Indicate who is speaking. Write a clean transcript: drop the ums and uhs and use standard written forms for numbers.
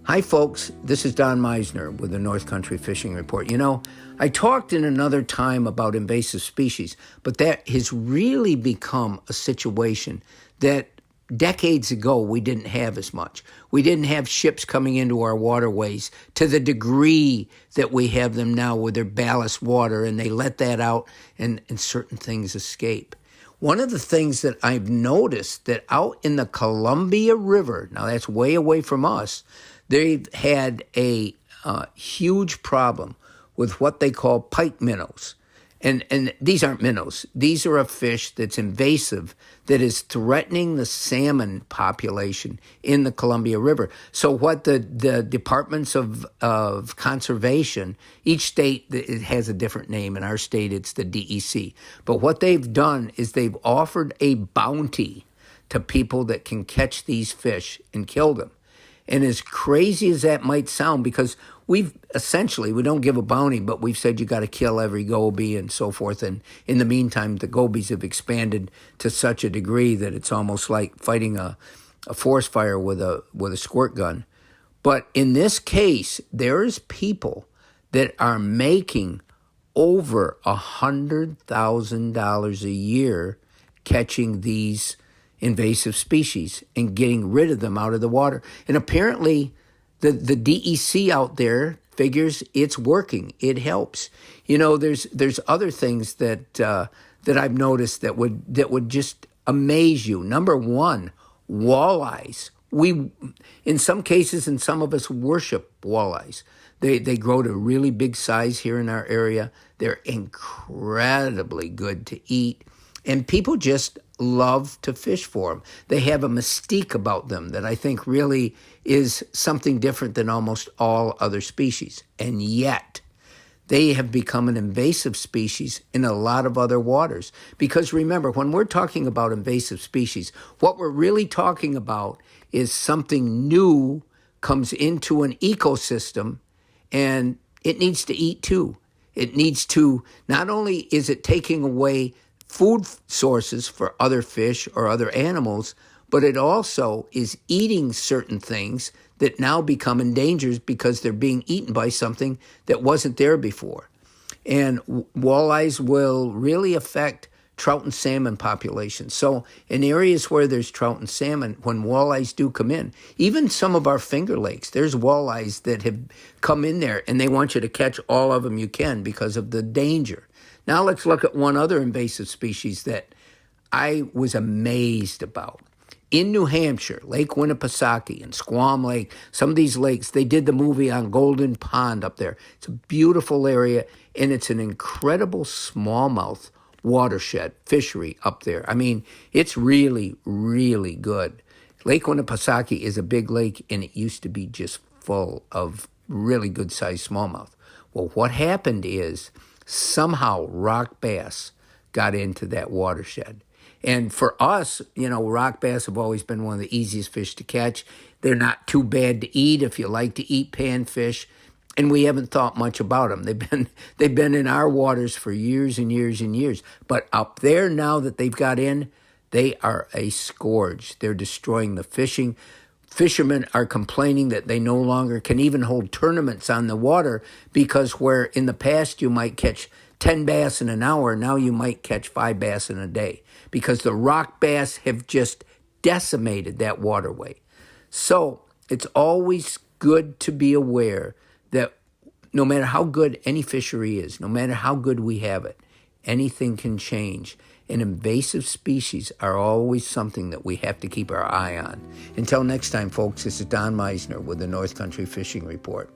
Speaker 1: Hi, folks. This is Don Meisner with the North Country Fishing Report. You know, I talked in another time about invasive species, but that has really become a situation that decades ago we didn't have as much. We didn't have ships coming into our waterways to the degree that we have them now with their ballast water, and they let that out and certain things escape. One of the things that I've noticed that out in the Columbia River, now that's way away from us, they've had a huge problem with what they call pike minnows. And these aren't minnows. These are a fish that's invasive that is threatening the salmon population in the Columbia River. So what the departments of conservation, each state it has a different name. In our state, it's the DEC. But what they've done is they've offered a bounty to people that can catch these fish and kill them. And as crazy as that might sound, because we don't give a bounty, but we've said you got to kill every goby and so forth. And in the meantime, the gobies have expanded to such a degree that it's almost like fighting a forest fire with a squirt gun. But in this case, there's people that are making over $100,000 a year catching these invasive species and getting rid of them out of the water. And apparently the DEC out there figures it's working. It helps. You know, there's other things that I've noticed that would just amaze you. Number one, walleyes. We, in some cases, and some of us worship walleyes. They grow to really big size here in our area. They're incredibly good to eat. And people just love to fish for them. They have a mystique about them that I think really is something different than almost all other species. And yet, they have become an invasive species in a lot of other waters. Because remember, when we're talking about invasive species, what we're really talking about is something new comes into an ecosystem and it needs to eat too. It needs to, not only is it taking away food sources for other fish or other animals, but it also is eating certain things that now become endangered because they're being eaten by something that wasn't there before. And walleyes will really affect trout and salmon populations. So in areas where there's trout and salmon, when walleyes do come in, even some of our Finger Lakes, there's walleyes that have come in there and they want you to catch all of them you can because of the danger. Now let's look at one other invasive species that I was amazed about. In New Hampshire, Lake Winnipesaukee and Squam Lake, some of these lakes, they did the movie on Golden Pond up there. It's a beautiful area, and it's an incredible smallmouth watershed fishery up there. I mean, it's really, really good. Lake Winnipesaukee is a big lake, and it used to be just full of really good-sized smallmouth. Well, what happened is somehow rock bass got into that watershed. And for us, you know, rock bass have always been one of the easiest fish to catch. They're not too bad to eat if you like to eat panfish, and we haven't thought much about them. They've been in our waters for years and years and years. But up there now that they've got in, they are a scourge. They're destroying the fishing. Fishermen are complaining that they no longer can even hold tournaments on the water because where in the past you might catch 10 bass in an hour, now you might catch 5 bass in a day because the rock bass have just decimated that waterway. So it's always good to be aware that no matter how good any fishery is, no matter how good we have it, anything can change. And invasive species are always something that we have to keep our eye on. Until next time, folks, this is Don Meisner with the North Country Fishing Report.